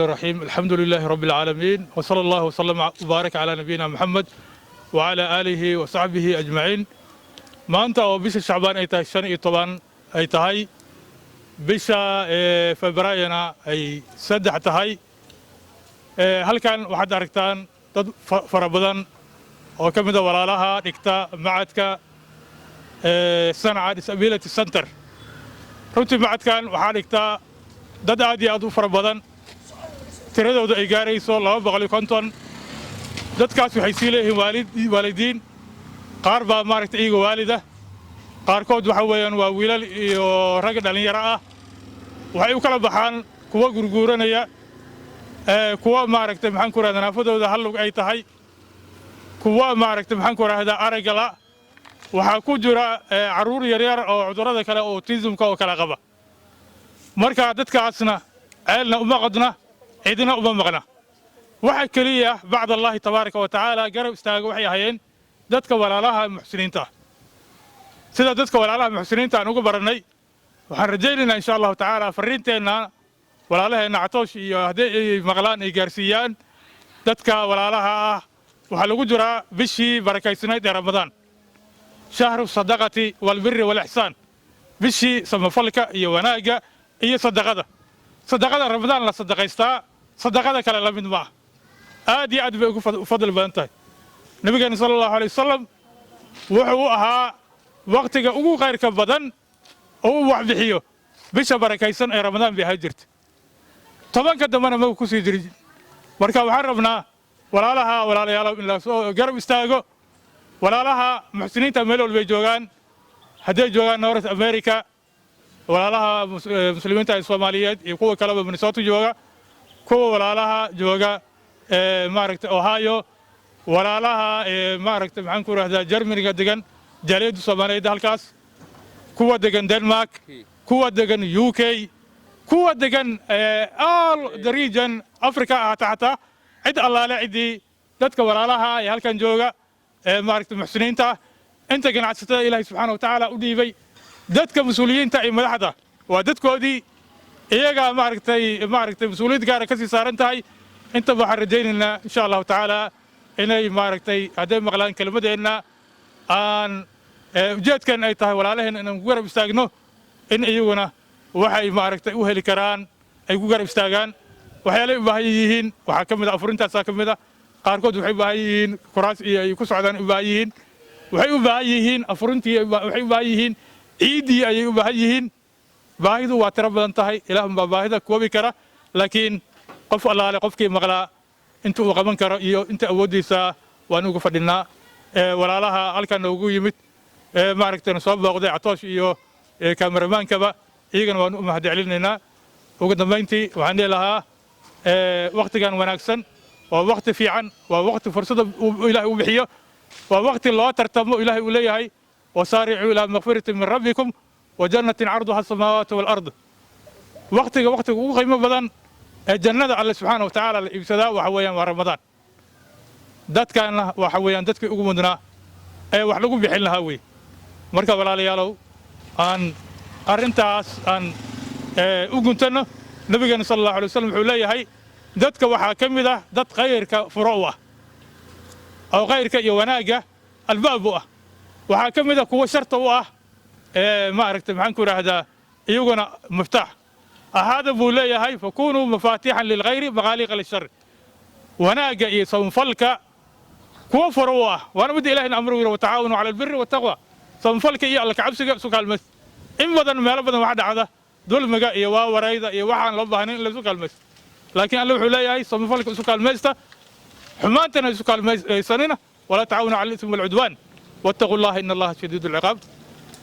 الرحيم الحمد لله رب العالمين وصلى الله وسلم وبارك على نبينا محمد وعلى آله وصحبه أجمعين. ما أنت أو بيش الشعبان أي تهشان أي طبعا أي تهاي بيش فبرايرنا أي سدح تهاي هل كان واحد أركتان فربضان أو كم ده ولا لها نكتا معدك صنعة disability السنتر runtii macadkan waxaa dhigtaa dad aad iyo aad u fara badan tiradooda ay gaarayso 250 dadkaas waxay sii leeyihiin waalidiin qaar baa maaragtay iyaga waalida qaarkood waxa weeyaan waa wiilal iyo rag dhalinyaro ah waxay u kala baxaan kuwa gurguuranaya kuwa maaragtay maxaan ku raahdaa naafadooda hal lug ay tahay kuwa maaragtay maxaan ku raahdaa aragga la waxaa ku jira caruur yaryar oo cudurrada kale oo autismka oo kala qaba marka dadkaasna ceelna uma qadna cidina uma maqna waxa kaliya bacd allahi tabaaraka wa tacaala garab istaaga waxay ahayeen dadka walaalaha muxsiniinta sida dadka walaalaha muxsiniinta aan ugu barannay waxaan rajaynaynaa insha allahu tacaala fariinteenna walaalaheena catoosh iyo haddii ay maqlaan ay gaarsiiyaan dadka walaalaha ah waxaa lagu jiraa bishii barakaysnayd ee ramadaan شهر الصدقة والبر والإحسان بشي سمفلك يوناجا هي صدقة رمضان لا صدقيستا صدقة كلا لمن ما آدي أدب فضل بنتي نبي صلى الله عليه وسلم وحوها وقتك أو غير كبدن أو واحد حيو بش بركيسن أي رمضان بهجرت طبعا كدمنا ما كوسي درج مركب حربنا ولا لها ولا لها إلا قرب استاجو ولا لها محسنين ميلول بي جوغان هدي جوغان نورث أمريكا ولا لها مسلمين تاع الصوماليات يقوى كلام منسوتو جوغا كو ولا لها جوغا ماركت أوهايو ولا لها ماركت محنكور هذا جرمني دقن جاليد الصوماليات هالكاس كو دقن دنمارك كو دقن يوكي كو دقن all the region أفريقيا تحتها عد الله لا عدي دتك ولا لها هالكان جوغا ماركت المحسنين تا أنت قناعة ستة إلهي سبحانه وتعالى أديبي دتك مسؤولين تا مدحضة ودتك ودي إيجا ماركت مسؤولين قارة كسي صار أنتهاي أنت بحر رجينا إن شاء الله تعالى إني ماركتي هذا مغلان كلمة إن أن جد كان أي تهاي ولا عليه إن نقول بيستاجنو إن أيونا وحي ماركتي وهلي كران أي جوجر بيستاجان وحيالي بهايين وحكم ذا أفرنت ساكم ذا qaarkood waxay u baahan yihiin kuraas iyo ay ku socdaan u baahan yihiin waxay u baahan yihiin afuruntii waxay u baahan yihiin ciidii ayay u baahan yihiin baahidu waa tiro badan tahay ilaah baa baahida koobi kara laakiin qof allaale qofkii maqlaa inta uu qaban karo iyo inta awoodiisa waan ugu fadhinaa walaalaha halkan ugu yimid maaragtay soo booqday catoosh iyo kaameramaankaba iyagana waan u mahadcelinaynaa ugu dambeyntii waxaan leeyahay waqtigan wanaagsan ووقت في عن ووقت فرصة إلهي وبحيه ووقت الله ترتموا إلهي وليهي وسارعوا إلى مغفرة من ربكم وجنة عرضها السماوات والأرض وقت قيمة بدن الجنة على سبحانه وتعالى الإبتداء وحويان ورمضان دات كان وحويان دات كأقومنا أي وحلقوا بحل هاوي مركب ولا ليالو أن أرنتاس أن أقومتنا نبينا صلى الله عليه وسلم حوليه dadka waxaa ka mid ah dad khayrka furow ah oo khayrka iyo wanaaga albaab u ah waxaa ka mid ah kuwa sharta u ah maaragtay maxaan ku raahdaa iyaguna miftaax ahada buu leeyahay fakunuu mafaatiixan lilkhayri maqaaliqa lishar wanaaga iyo samfalka kuwa furow ah waana mid ilaahina amru yiri watacaawanu cala albirri wattaqwa samfalka iyo alla kacabsiga isu kaalmays in badan meelo badan waxa dhacda dulmiga iyo waawarayda iyo waxaan loo baahnayn in la isu kaalmays لكن الله حلاه صمفلك سكال الميستا حمانتنا سكال الميسانين ولا تعاونوا على الإثم والعدوان واتقوا الله إن الله شديد العقاب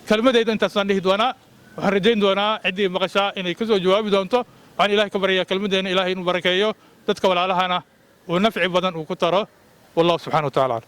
كلمة إذا أنت صانيه دوانا وحرجين دوانا عدي مغشاء إن يكسو جواب دونتو عن إله كبرية كلمة إن إلهي مباركيه تتكول على هنا ونفع بدن وكتره والله سبحانه وتعالى